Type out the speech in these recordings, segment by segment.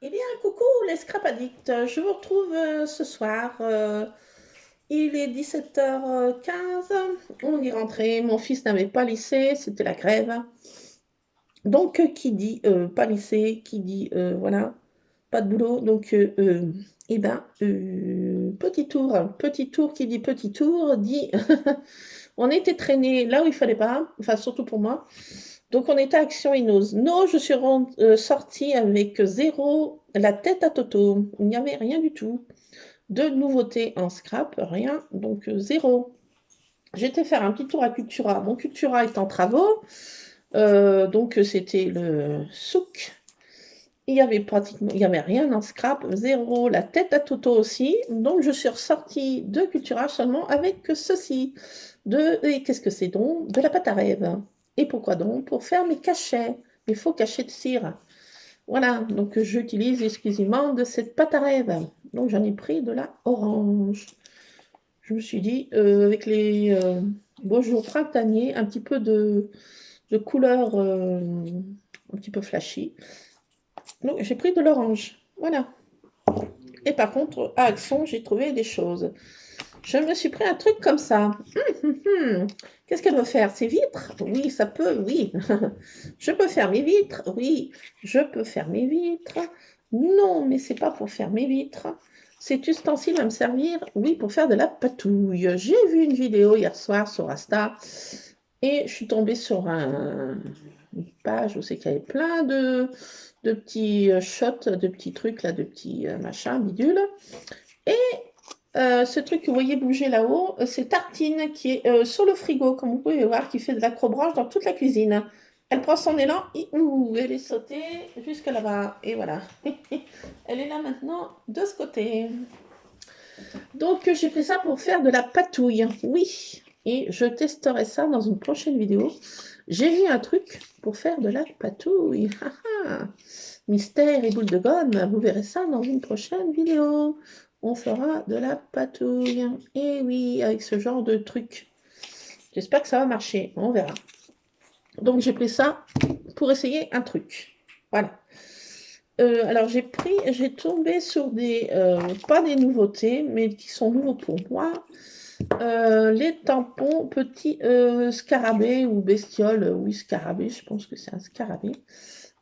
Eh bien, coucou les scrap addicts, je vous retrouve ce soir. Il est 17h15, on est rentré. Mon fils n'avait pas lycée, c'était la grève. Donc, qui dit pas lycée, qui dit voilà, pas de boulot. Donc, eh ben, petit tour qui dit petit tour dit on était traîné là où il fallait pas, enfin, surtout pour moi. Donc, on était à Action Innos. Non, je suis sortie avec zéro, la tête à Toto. Il n'y avait rien du tout. De nouveautés en scrap, rien. Donc, zéro. J'étais faire un petit tour à Cultura. Mon Cultura est en travaux. Donc, c'était le souk. Il y avait rien en scrap, zéro. La tête à Toto aussi. Donc, je suis ressortie de Cultura seulement avec ceci. Et qu'est-ce que c'est donc? De la pâte à rêve. Et pourquoi donc? Pour faire mes cachets, mes faux cachets de cire. Voilà, donc j'utilise exclusivement de cette pâte à rêve. Donc j'en ai pris de la orange. Je me suis dit, avec les beaux jours printaniers, un petit peu de couleur un petit peu flashy. Donc j'ai pris de l'orange. Voilà. Et par contre, à Action, j'ai trouvé des choses. Je me suis pris un truc comme ça. Qu'est-ce qu'elle veut faire? Ces vitres? Oui, ça peut, oui. Je peux faire mes vitres? Oui, je peux faire mes vitres. Non, mais c'est pas pour faire mes vitres. Cet ustensile va me servir, oui, pour faire de la patouille. J'ai vu une vidéo hier soir sur Insta et je suis tombée sur une page où c'est qu'il y avait plein de petits shots, de petits trucs, là, de petits machins, bidules. Et ce truc que vous voyez bouger là-haut, c'est Tartine qui est sur le frigo, comme vous pouvez voir, qui fait de l'acrobranche dans toute la cuisine. Elle prend son élan et elle est sautée jusque là-bas. Et voilà. Elle est là maintenant de ce côté. Donc j'ai pris ça pour faire de la patouille. Oui. Et je testerai ça dans une prochaine vidéo. J'ai vu un truc pour faire de la patouille. Mystère et boule de gomme, vous verrez ça dans une prochaine vidéo. On fera de la patouille. Et oui, avec ce genre de truc. J'espère que ça va marcher. On verra. Donc j'ai pris ça pour essayer un truc. Voilà. Alors j'ai tombé sur pas des nouveautés, mais qui sont nouveaux pour moi. Les tampons petits scarabées ou bestioles. Oui, scarabée, je pense que c'est un scarabée.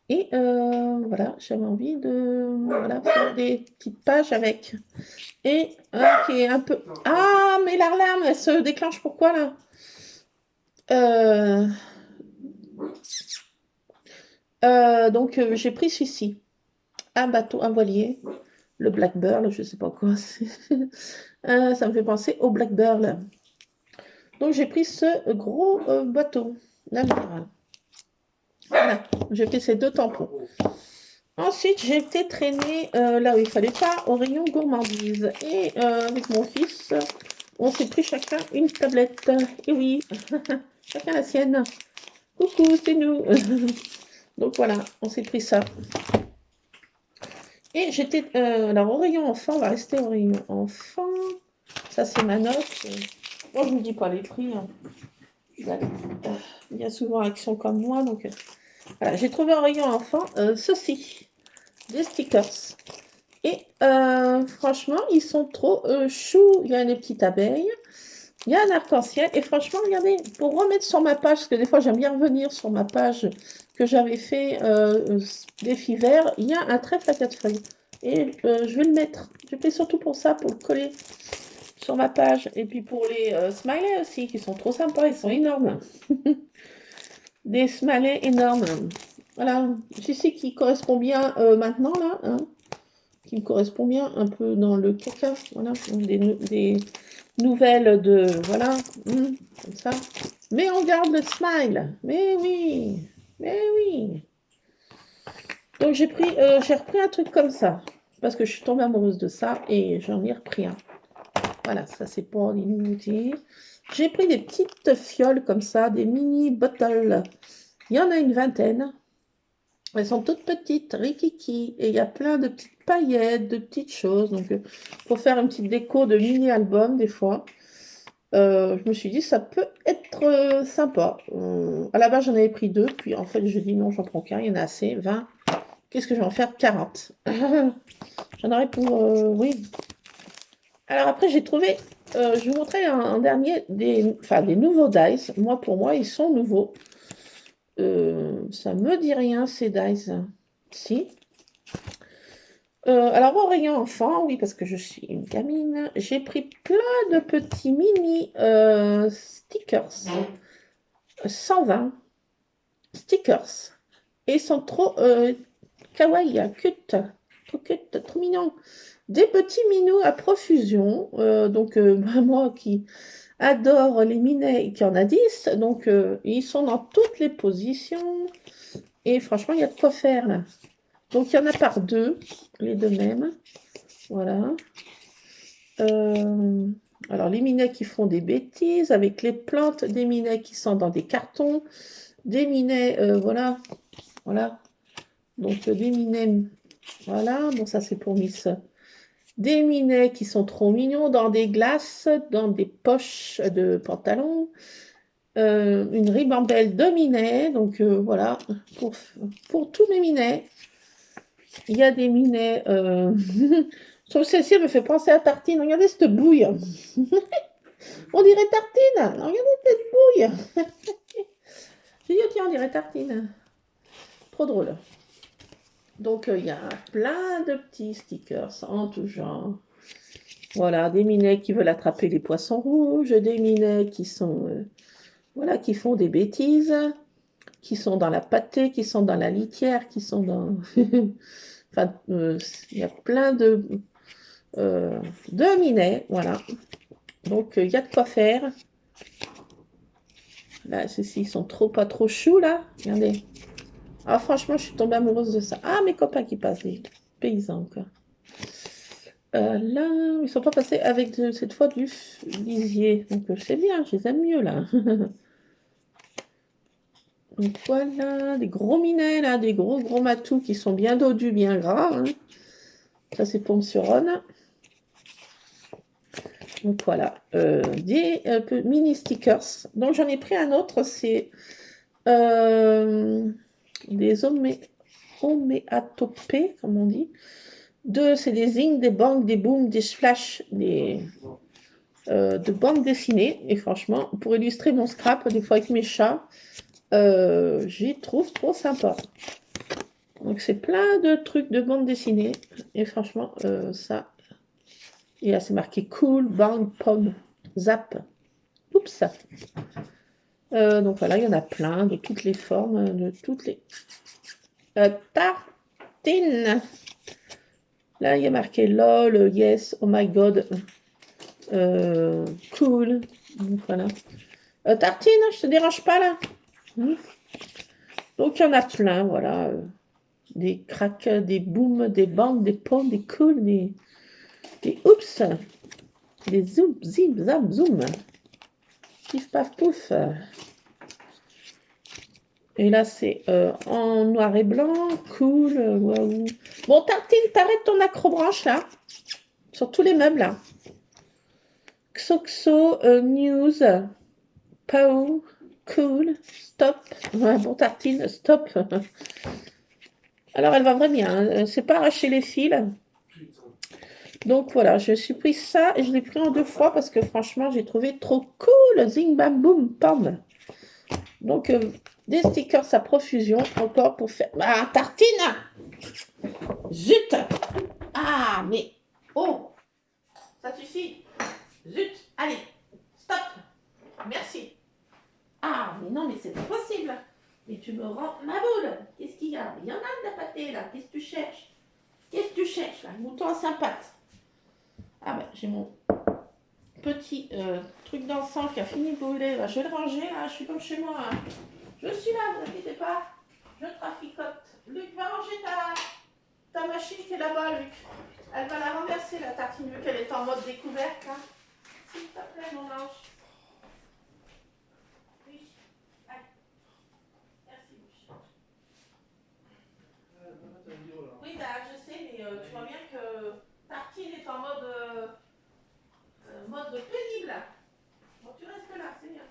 Et voilà, j'avais envie de voilà, faire des petites pages avec. Et qui est un peu... Ah, mais l'alarme, elle se déclenche pourquoi là? Euh, donc j'ai pris celui-ci. Un bateau, un voilier. Le Blackbird, je sais pas quoi. Ça me fait penser au Blackbird. Donc j'ai pris ce gros bateau. Navire. Voilà, j'ai pris ces deux tampons. Ensuite, j'ai été traîner là où il fallait pas, au rayon gourmandise. Et avec mon fils, on s'est pris chacun une tablette. Et oui, chacun la sienne. Coucou, c'est nous. Donc voilà, on s'est pris ça. Et j'étais... alors, au rayon enfant, on va rester au rayon enfant. Ça, c'est ma note. Moi, je ne dis pas les prix. Hein. Il y a souvent Action comme moi. Donc, voilà, j'ai trouvé au rayon enfant ceci. Des stickers. Et franchement, ils sont trop choux. Il y a des petites abeilles. Il y a un arc-en-ciel. Et franchement, regardez, pour remettre sur ma page, parce que des fois, j'aime bien revenir sur ma page que j'avais fait défi vert, il y a un trèfle à quatre feuilles. Et je vais le mettre. Je fais surtout pour ça, pour le coller sur ma page. Et puis pour les smileys aussi, qui sont trop sympas. Ils sont énormes. Des smileys énormes. Voilà. Celui-ci qui correspond bien maintenant, là. Hein, qui me correspond bien un peu dans le caca. Voilà. Des nouvelles de... Voilà. Comme ça. Mais on garde le smile. Mais oui. Mais oui. Donc j'ai repris un truc comme ça. Parce que je suis tombée amoureuse de ça. Et j'en ai repris un. Voilà. Ça c'est pour les nouveautés. J'ai pris des petites fioles comme ça. Des mini bottles. Il y en a une vingtaine. Elles sont toutes petites, rikiki, et il y a plein de petites paillettes, de petites choses. Donc, pour faire une petite déco de mini-album, des fois, je me suis dit, ça peut être sympa. À la base, j'en avais pris deux, puis en fait, je dis non, j'en prends qu'un, il y en a assez, 20. Qu'est-ce que je vais en faire? 40. J'en aurais pour... oui. Alors après, j'ai trouvé... je vous montrais un dernier, des nouveaux dice. Moi, pour moi, ils sont nouveaux. Ça me dit rien, ces dice. Si. Alors, au rayon enfant, oui, parce que je suis une gamine, j'ai pris plein de petits mini stickers. 120 stickers. Et ils sont trop kawaii, cute, trop cute, trop mignon. Des petits minous à profusion. Donc, moi qui adore les minets et qui en a 10, donc ils sont dans toutes les positions. Et franchement, il y a de quoi faire là. Donc, il y en a par deux, les deux mêmes. Voilà. Alors, les minets qui font des bêtises avec les plantes, des minets qui sont dans des cartons, des minets, voilà. Voilà. Donc, des minets, voilà. Bon, ça, c'est pour Miss. Des minets qui sont trop mignons dans des glaces, dans des poches de pantalon. Une ribambelle de minets. Donc, voilà. Pour tous mes minets. Il y a des minets. Sauf celle-ci, elle me fait penser à Tartine. Regardez cette bouille. On dirait Tartine. Regardez cette bouille. J'ai dit, tiens, on dirait Tartine. Trop drôle. Donc, il y a plein de petits stickers en tout genre. Voilà, des minets qui veulent attraper les poissons rouges, des minets qui sont, voilà, qui font des bêtises, qui sont dans la pâtée, qui sont dans la litière, qui sont dans... enfin, il y a plein de minets, voilà. Donc, il y a de quoi faire. Là, ceux-ci, ils sont pas trop choux, là. Regardez. Ah, franchement, je suis tombée amoureuse de ça. Ah, mes copains qui passent, les paysans, quoi. Là, ils sont pas passés avec cette fois du lisier. Donc, c'est bien, je les aime mieux, là. Donc, voilà, des gros minets, là, des gros matous qui sont bien dodus, bien gras. Hein. Ça, c'est pour Monsieur Ron. Donc, voilà, des mini stickers. Donc, j'en ai pris un autre, c'est des homéatopées, comme on dit. C'est des zings, des bangs, des booms, des splash, de bandes dessinées. Et franchement, pour illustrer mon scrap, des fois avec mes chats, j'y trouve trop sympa. Donc, c'est plein de trucs de bandes dessinées. Et franchement, ça... Et là, c'est marqué cool, bang, pomme, zap. Oups. Donc, voilà, il y en a plein, de toutes les formes, de toutes les... tartines. Là, il y a marqué lol, yes, oh my god, cool. Donc, voilà. Tartine, je te dérange pas là? Donc, il y en a plein, voilà. Des cracks, des booms, des bangs, des pommes, des cool, des oups, des zoom, zip, zap, zoom. Pif, paf, pouf. Et là, c'est en noir et blanc, cool, waouh. Bon, Tartine, t'arrêtes ton acrobranche là, sur tous les meubles là. Xoxo, news, Pau, cool, stop. Ouais, bon, Tartine, stop. Alors, elle va vraiment bien, hein. C'est pas arracher les fils. Donc voilà, je suis pris ça et je l'ai pris en 2 fois parce que franchement, j'ai trouvé trop cool. Zing, bam, boum, pam. Donc, des stickers à profusion encore pour faire... Ah, Tartine! Zut! Ah, mais... Oh! Ça suffit! Zut! Allez, stop! Merci! Ah, mais non, mais c'est pas possible! Mais tu me rends ma boule! Qu'est-ce qu'il y a? Il y en a de la pâtée, là. Qu'est-ce que tu cherches? Qu'est-ce que tu cherches, là? Le mouton à 5 pattes. Ah, ben, j'ai mon petit truc d'encens qui a fini de brûler. Là. Je vais le ranger, là. Je suis comme chez moi. Hein. Je suis là, vous inquiétez pas. Je traficote. Luc, va ranger ta machine qui est là-bas, Luc. Elle va la renverser, la tartine, vu qu'elle est en mode découverte. Hein. S'il te plaît, mon ange. Oui. Allez. Merci, Luc. Oui, bah, je sais, mais tu vois bien que Tartine est en mode pénible. Bon, tu restes là, c'est bien.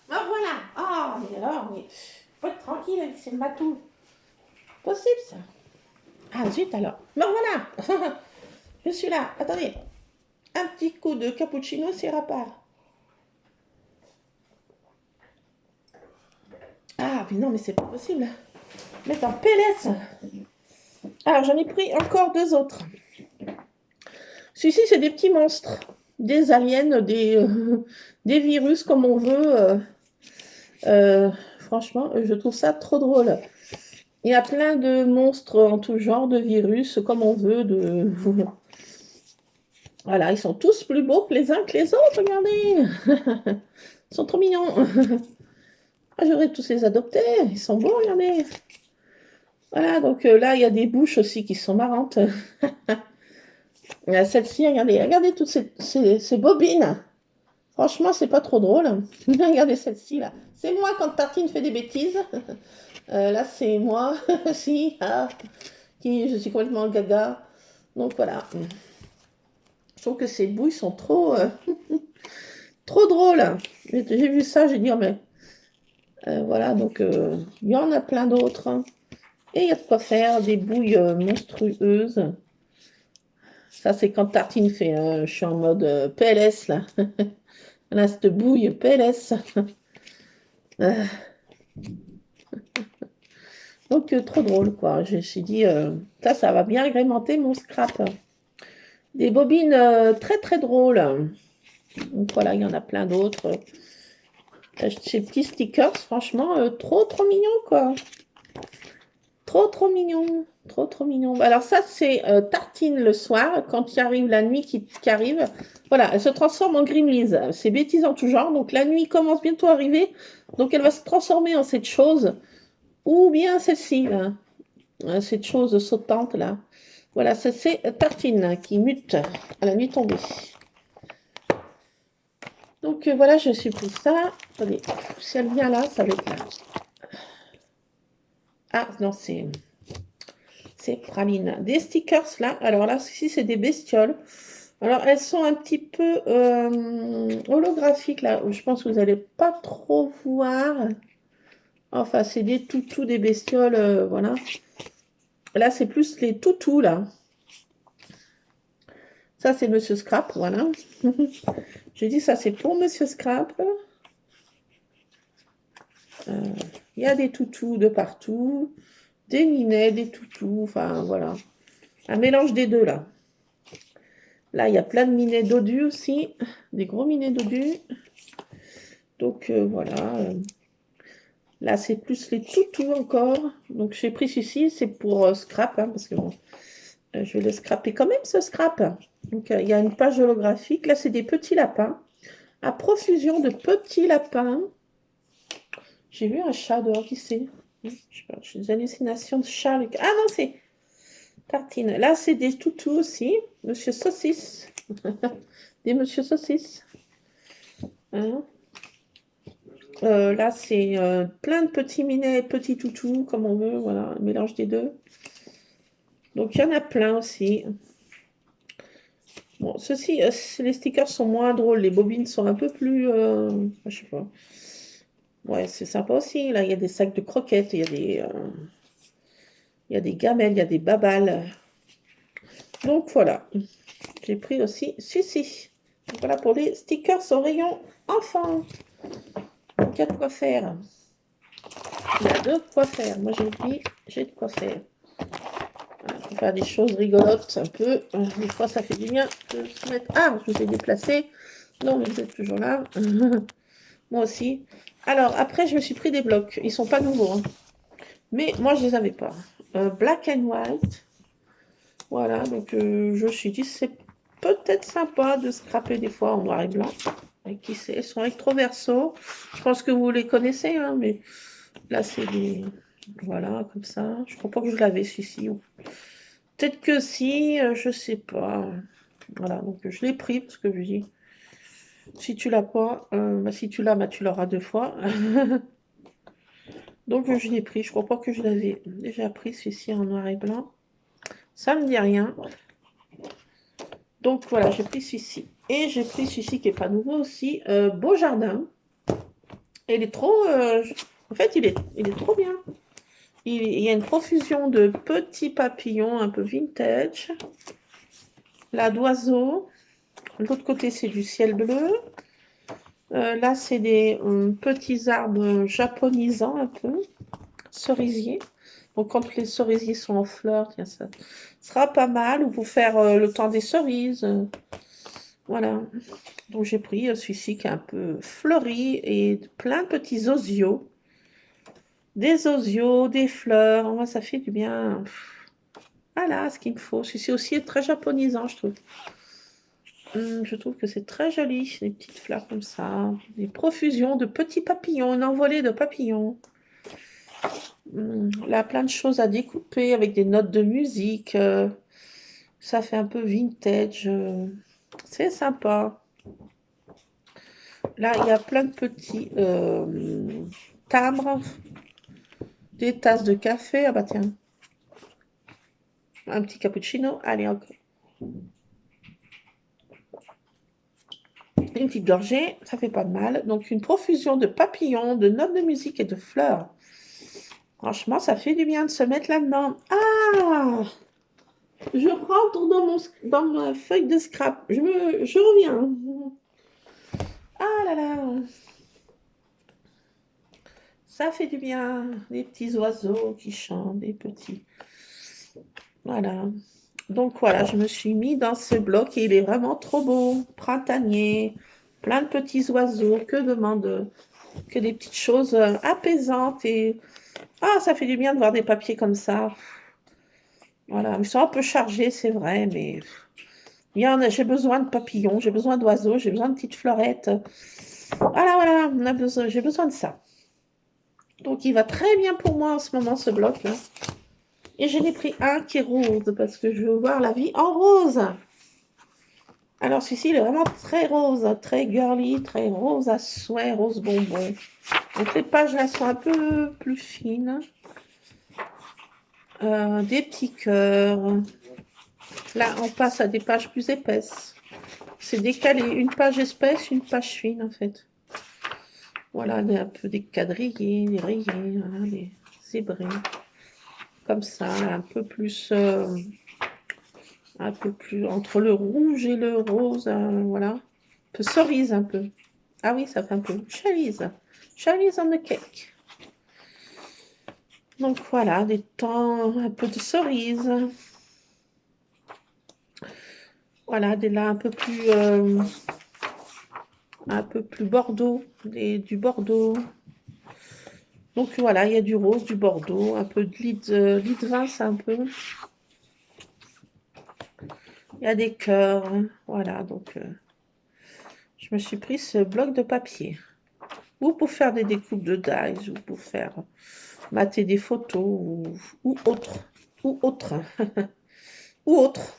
Ben voilà. Ah, mais alors, mais... tranquille, c'est le matou. Possible ça. Ah zut alors. Bon voilà. Je suis là. Attendez. Un petit coup de cappuccino, c'est repart. Ah mais non, mais c'est pas possible. Mettre en PLS. Alors j'en ai pris encore deux autres. Celui-ci, c'est des petits monstres. Des aliens, des virus, comme on veut. Franchement, je trouve ça trop drôle. Il y a plein de monstres en tout genre, de virus, comme on veut. Voilà, ils sont tous plus beaux que les uns que les autres, regardez. Ils sont trop mignons. Ah, j'aurais tous les adopter. Ils sont beaux, regardez. Voilà, donc là, il y a des bouches aussi qui sont marrantes. Celle-ci, regardez toutes ces bobines. Franchement, c'est pas trop drôle. Regardez celle-ci, là. C'est moi quand Tartine fait des bêtises. Là, c'est moi, si, je suis complètement gaga. Donc voilà. Je trouve que ces bouilles sont trop, trop drôles. J'ai vu ça, j'ai dit, oh, mais voilà, donc il y en a plein d'autres. Et il y a de quoi faire, des bouilles monstrueuses. Ça, c'est quand Tartine fait, je suis en mode PLS, là. Là, cette bouille PLS. Donc, trop drôle, quoi. Je me suis dit, ça va bien agrémenter mon scrap. Des bobines très, très drôles. Donc, voilà, il y en a plein d'autres. Ces petits stickers, franchement, trop, trop mignons, quoi. Trop, trop mignon. Trop, trop mignon. Alors, ça, c'est Tartine le soir, quand il arrive la nuit qui arrive. Voilà, elle se transforme en Grimleys. C'est bêtises en tout genre. Donc, la nuit commence bientôt à arriver. Donc, elle va se transformer en cette chose. Ou bien celle-ci, là. Cette chose sautante, là. Voilà, ça, c'est Tartine qui mute à la nuit tombée. Donc, voilà, je suis pris ça. Attendez, si elle vient là, ça va être là. Ah, non, c'est Praline. Des stickers, là. Alors là, ici, c'est des bestioles. Alors, elles sont un petit peu holographiques, là. Je pense que vous n'allez pas trop voir. Enfin, c'est des toutous, des bestioles, voilà. Là, c'est plus les toutous, là. Ça, c'est Monsieur Scrap, voilà. J'ai dit, ça, c'est pour Monsieur Scrap. Il y a des toutous de partout. Des minets, des toutous, enfin, voilà. Un mélange des deux, là. Là, il y a plein de minets dodus aussi. Des gros minets dodus. Donc, voilà. Là, c'est plus les toutous encore. Donc, j'ai pris celui-ci. C'est pour scrap, hein, parce que bon, je vais le scraper quand même, ce scrap. Donc, il y a une page holographique. Là, c'est des petits lapins. À profusion de petits lapins. J'ai vu un chat dehors, qui c'est? Je sais pas, j'ai des hallucinations de chat. Ah non, c'est Tartine. Là, c'est des toutous aussi. Monsieur Saucisse. Des Monsieur Saucisse. Hein, là, c'est plein de petits minets, petits toutous, comme on veut. Voilà, un mélange des deux. Donc, il y en a plein aussi. Bon, ceci, les stickers sont moins drôles. Les bobines sont un peu plus... je sais pas. Ouais, c'est sympa aussi. Là, il y a des sacs de croquettes. Il y a des gamelles, il y a des babales. Donc, voilà. J'ai pris aussi celui-ci. Voilà pour les stickers au rayon enfant. Donc, il y a de quoi faire. Il y a de quoi faire. Moi, j'ai de quoi faire. Pour faire des choses rigolotes un peu. Des fois, ça fait du bien de se mettre... Ah, je vous ai déplacé. Non, mais vous êtes toujours là. Moi aussi. Alors, après, je me suis pris des blocs. Ils sont pas nouveaux, hein. Mais moi, je les avais pas. Black and white. Voilà, donc je me suis dit, c'est peut-être sympa de scraper des fois en noir et blanc. Et qui sait, elles sont recto verso. Je pense que vous les connaissez, hein, mais là, c'est des... Voilà, comme ça. Je crois pas que je l'avais, celui-ci. Peut-être que si, je sais pas. Voilà, donc je l'ai pris parce que je dis, si tu l'as pas, si tu l'as, tu l'auras deux fois. Donc je l'ai pris. Je crois pas que je l'avais déjà pris, celui-ci en noir et blanc. Ça me dit rien. Donc voilà, j'ai pris celui-ci. Et j'ai pris celui-ci qui n'est pas nouveau aussi. Beau Jardin. Et il est trop... En fait, il est trop bien. Il y a une profusion de petits papillons un peu vintage. Là, d'oiseaux. L'autre côté, c'est du ciel bleu. Là, c'est des petits arbres japonisants un peu, cerisiers. Donc, quand les cerisiers sont en fleurs, tiens, ça sera pas mal. Ou pour faire le temps des cerises. Voilà. Donc, j'ai pris celui-ci qui est un peu fleuri et plein de petits osios. Des osios, des fleurs. Moi, ça fait du bien. Voilà ce qu'il me faut. Celui-ci aussi est très japonisant, je trouve. Je trouve que c'est très joli, des petites fleurs comme ça, des profusions de petits papillons, une envolée de papillons. Là, plein de choses à découper avec des notes de musique. Ça fait un peu vintage. C'est sympa. Là, il y a plein de petits timbres, des tasses de café. Ah bah tiens, un petit cappuccino. Allez, encore. Une petite gorgée, ça fait pas de mal. Donc, une profusion de papillons, de notes de musique et de fleurs. Franchement, ça fait du bien de se mettre là-dedans. Ah! Je rentre dans ma feuille de scrap. Je reviens. Ah là là! Ça fait du bien. Des petits oiseaux qui chantent, des petits. Voilà. Donc voilà, je me suis mis dans ce bloc et il est vraiment trop beau. Printanier. Plein de petits oiseaux. Que demande que des petites choses apaisantes et ah, ça fait du bien de voir des papiers comme ça. Voilà, ils sont un peu chargés, c'est vrai, mais j'ai besoin de papillons, j'ai besoin d'oiseaux, j'ai besoin de petites fleurettes. Voilà, voilà, j'ai besoin de ça. Donc, il va très bien pour moi en ce moment, ce bloc-là. Et je n'ai pris un qui est rose, parce que je veux voir la vie en rose. Alors, celui-ci, il est vraiment très rose, très girly, très rose à souhait, rose bonbon. Donc, les pages, là, sont un peu plus fines. Des petits cœurs. Là, on passe à des pages plus épaisses. C'est décalé. Une page épaisse, une page fine, en fait. Voilà, un peu des quadrillés, des rayés, voilà, des zébrés. Comme ça, un peu plus entre le rouge et le rose, voilà. Un peu cerise, un peu. Ah oui, ça fait un peu chalice. Chalice on the cake. Donc voilà, des temps, un peu de cerise. Voilà, des là un peu plus bordeaux, du bordeaux. Donc voilà, il y a du rose, du bordeaux, un peu de lit de vin, c'est un peu. Il y a des cœurs, hein. Voilà, donc je me suis pris ce bloc de papier. Ou pour faire des découpes de dies, ou pour faire mater des photos, ou autre. Ou autre. Ou autre.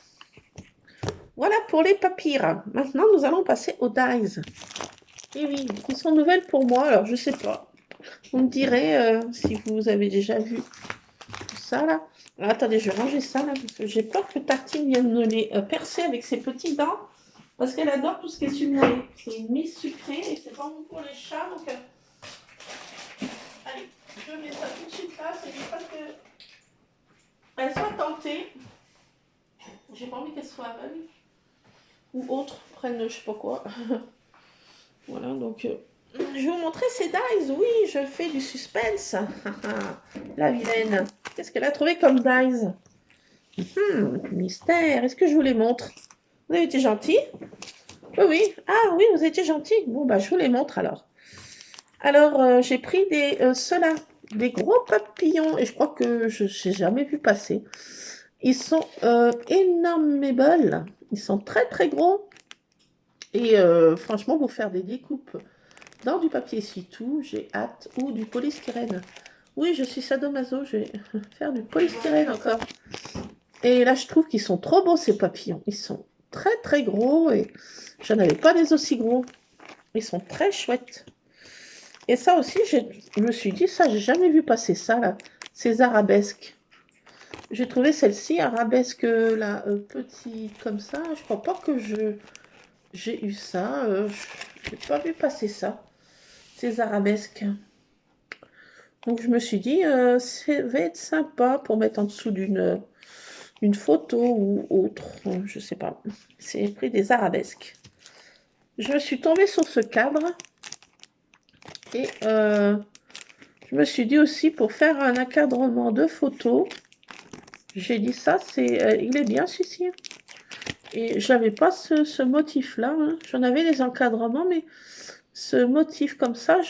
Voilà pour les papiers. Maintenant, nous allons passer aux dies. Et oui, ils sont nouvelles pour moi, alors je sais pas. Vous me direz si vous avez déjà vu ça là. Alors, attendez, je vais ranger ça là, parce que j'ai peur que Tartine vienne me les percer avec ses petits dents. Parce qu'elle adore tout ce qui est sucré. C'est une mise sucrée et c'est pas bon pour les chats. Donc, allez, je mets ça tout de suite là. C'est pas qu'elle soit tentée. J'ai pas envie qu'elle soit aveugle. Ou autre, prenne je sais pas quoi. Voilà, donc je vais vous montrer ces dies. Oui, je fais du suspense. La vilaine. Qu'est-ce qu'elle a trouvé comme dies? Mystère. Est-ce que je vous les montre? Vous avez été gentil? Oui, oui. Ah oui, vous avez été gentil. Bon, bah, je vous les montre alors. Alors, j'ai pris ceux-là, des gros papillons, et je crois que je n'ai jamais vu passer. Ils sont énormables. Ils sont très, très gros. Et franchement, pour faire des découpes dans du papier essuie-tout, j'ai hâte. Ou du polystyrène. Oui, je suis sadomaso, je vais faire du polystyrène encore. Et là, je trouve qu'ils sont trop beaux, ces papillons. Ils sont très, très gros et j'en avais pas des aussi gros. Ils sont très chouettes. Et ça aussi, je me suis dit, ça, j'ai jamais vu passer ça, là. Ces arabesques. J'ai trouvé celle-ci, arabesque, là, petite, comme ça. Je crois pas que j'ai eu ça. Je n'ai pas vu passer ça. Ces arabesques. Donc je me suis dit, ça va être sympa pour mettre en dessous d'une photo ou autre, je sais pas. C'est pris des arabesques. Je me suis tombée sur ce cadre et je me suis dit aussi pour faire un encadrement de photos, j'ai dit ça, il est bien celui-ci. Et j'avais pas ce motif-là, hein. J'en avais des encadrements, mais ce motif comme ça,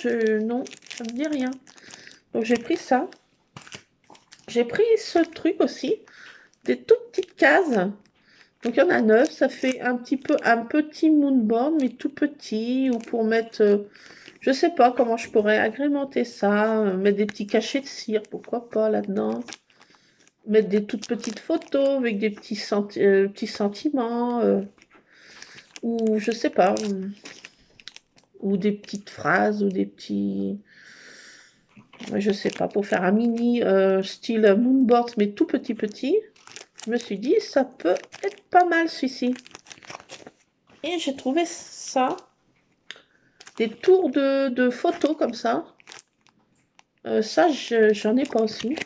non, ça me dit rien. Donc j'ai pris ça. J'ai pris ce truc aussi, des toutes petites cases. Donc il y en a 9, ça fait un petit moonboard, mais tout petit, ou pour mettre, je sais pas comment je pourrais agrémenter ça, mettre des petits cachets de cire, pourquoi pas là-dedans. Mettre des toutes petites photos avec des petits sentiments, ou je sais pas, ou des petites phrases, ou des petits, ouais, je sais pas, pour faire un mini style moonboard, mais tout petit. Je me suis dit, ça peut être pas mal celui-ci. Et j'ai trouvé ça, des tours de photos comme ça. Ça, j'en ai pas aussi.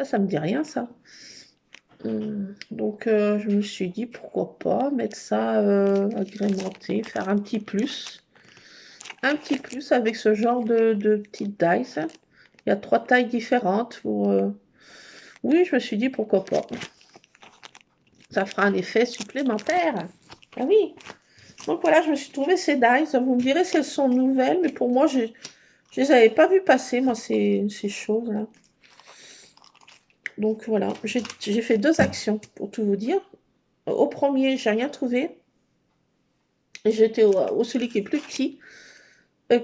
Ça me dit rien, ça. Donc, je me suis dit, pourquoi pas mettre ça agrémenté, faire un petit plus. Un petit plus avec ce genre de petites dice. Il y a 3 tailles différentes. Oui, je me suis dit, pourquoi pas. Ça fera un effet supplémentaire. Ah oui. Donc voilà, je me suis trouvé ces dies. Vous me direz si elles sont nouvelles, mais pour moi, je les avais pas vues passer, moi, ces choses-là. Donc voilà, j'ai fait 2 actions, pour tout vous dire. Au premier, j'ai rien trouvé. Et j'étais au celui qui est plus petit,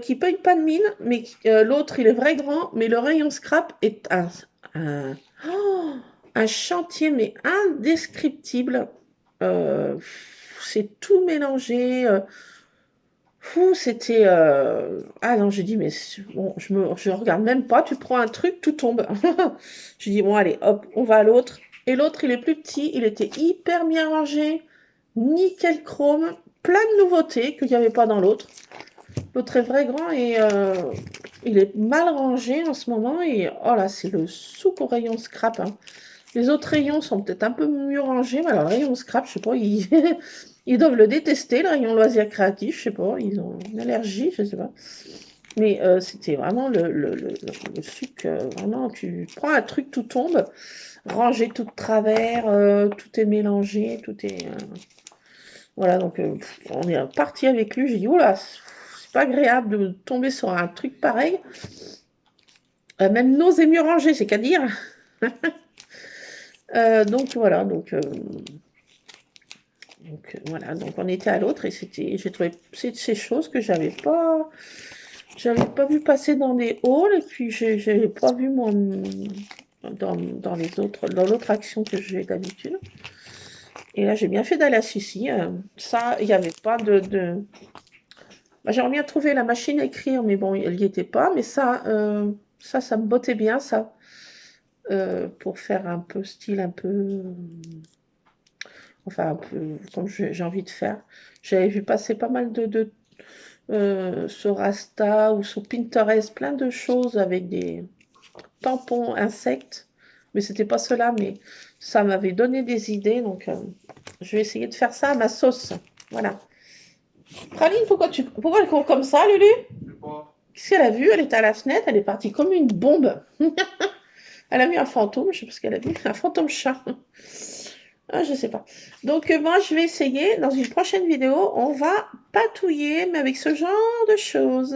qui paye pas de mine, mais l'autre, il est vrai grand, mais le rayon scrap est oh, un chantier, mais indescriptible. Euh, c'est tout mélangé. C'était. Ah non, j'ai dit, mais bon, je regarde même pas, tu prends un truc, tout tombe. J'ai dit, bon, allez, hop, on va à l'autre. Et l'autre, il est plus petit, il était hyper bien rangé, nickel chrome, plein de nouveautés qu'il n'y avait pas dans l'autre. L'autre est vrai grand et il est mal rangé en ce moment. Et oh là, c'est le souk au rayon scrap, hein. Les autres rayons sont peut-être un peu mieux rangés, mais alors le rayon scrap, je sais pas, ils doivent le détester, le rayon loisirs créatifs, je sais pas, ils ont une allergie, je sais pas. Mais c'était vraiment le suc, vraiment, tu prends un truc, tout tombe, rangé tout de travers, tout est mélangé, tout est... voilà, donc on est parti avec lui, j'ai dit, oula, c'est pas agréable de tomber sur un truc pareil. Même nos est mieux rangé, c'est qu'à dire. Donc voilà, donc voilà, donc on était à l'autre et j'ai trouvé ces choses que j'avais pas vu passer dans des halls et puis j'avais pas vu moi dans l'autre action que j'ai d'habitude. Et là j'ai bien fait d'aller à Sucy. Ça, il n'y avait pas bah, j'aimerais bien trouver la machine à écrire, mais bon, elle n'y était pas. Mais ça me bottait bien, ça. Pour faire un peu style, un peu. Enfin, un peu comme j'ai envie de faire. J'avais vu passer pas mal sur Rasta ou sur Pinterest, plein de choses avec des tampons insectes. Mais c'était pas cela, mais ça m'avait donné des idées. Donc, je vais essayer de faire ça à ma sauce. Voilà. Praline, pourquoi elle court comme ça, Lulu? Qu'est-ce qu'elle a vu? Elle était à la fenêtre, elle est partie comme une bombe. Elle a vu un fantôme, je sais pas ce qu'elle a vu, un fantôme chat. Ah, je sais pas. Donc, moi, je vais essayer, dans une prochaine vidéo, on va patouiller, mais avec ce genre de choses.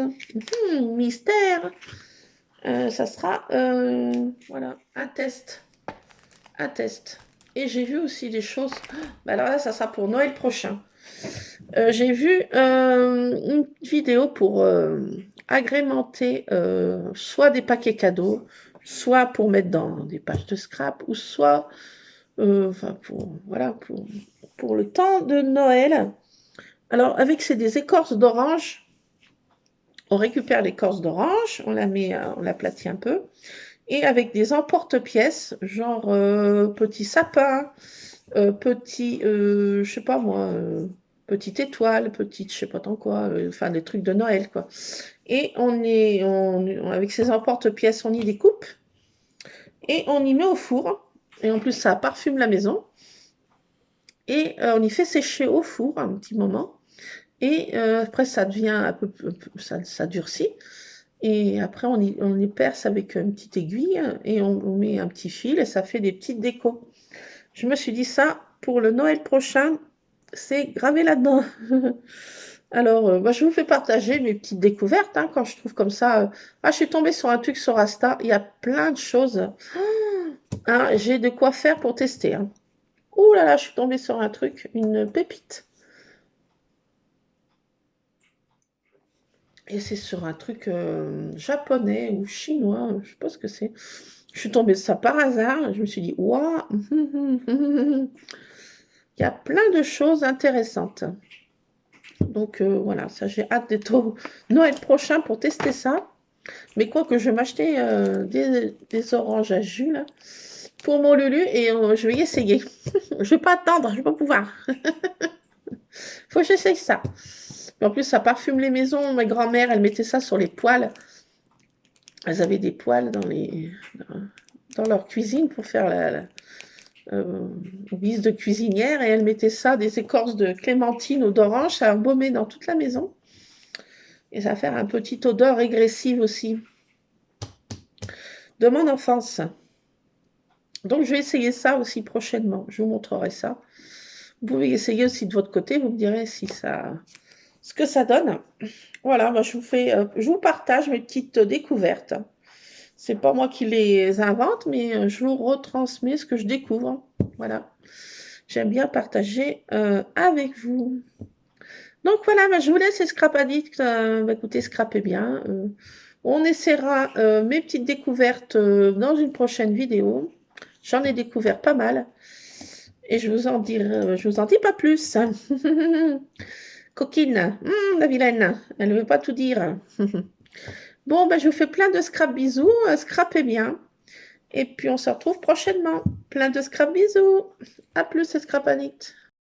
Mystère. Ça sera, voilà, un test. Un test. Et j'ai vu aussi des choses. Bah alors là, ça sera pour Noël prochain. J'ai vu une vidéo pour agrémenter soit des paquets cadeaux, soit pour mettre dans des pages de scrap, ou soit enfin voilà, pour le temps de Noël. Alors, avec des écorces d'orange, on récupère l'écorce d'orange, on la met, on l'aplatit un peu, et avec des emporte-pièces, genre petit sapin, petit, je sais pas moi, petite étoile, petite, je sais pas tant quoi, enfin des trucs de Noël, quoi. Et avec ces emporte-pièces, on y découpe et on y met au four. Et en plus, ça parfume la maison. Et on y fait sécher au four un petit moment. Et après, ça devient ça durcit. Et après, on y perce avec une petite aiguille et on met un petit fil et ça fait des petites décos. Je me suis dit ça, pour le Noël prochain, c'est gravé là-dedans. Alors, bah, je vous fais partager mes petites découvertes hein, quand je trouve comme ça. Ah, je suis tombée sur un truc sur Insta. Il y a plein de choses. Hein, j'ai de quoi faire pour tester. Hein. Ouh là là, je suis tombée sur un truc, une pépite. Et c'est sur un truc japonais ou chinois, je sais pas ce que c'est. Je suis tombée sur ça par hasard. Je me suis dit, waouh, il y a plein de choses intéressantes. Donc voilà, ça j'ai hâte d'être au Noël prochain pour tester ça. Mais quoi que je vais m'acheter des oranges à jus là, pour mon Lulu et je vais y essayer. Je vais pas attendre, je vais pas pouvoir. Faut que j'essaye ça. Et en plus, ça parfume les maisons. Ma grand-mère, elle mettait ça sur les poêles. Elles avaient des poêles dans leur cuisine pour faire la bise de cuisinière et elle mettait ça, des écorces de clémentine ou d'orange, ça embaumait dans toute la maison. Et ça va faire une petite odeur régressive aussi de mon enfance. Donc, je vais essayer ça aussi prochainement. Je vous montrerai ça. Vous pouvez essayer aussi de votre côté. Vous me direz si ce que ça donne. Voilà, moi, je vous partage mes petites découvertes. C'est pas moi qui les invente, mais je vous retransmets ce que je découvre. Voilà. J'aime bien partager avec vous. Donc voilà, bah, je vous laisse les Scrap Addict. Bah, écoutez, scrapez bien. On essaiera mes petites découvertes dans une prochaine vidéo. J'en ai découvert pas mal. Et je vous en dis pas plus. Coquine, la vilaine, elle ne veut pas tout dire. Bon, ben, je vous fais plein de scrap bisous. Scrapez bien. Et puis on se retrouve prochainement. Plein de scrap bisous. À plus, les Scrap Addict.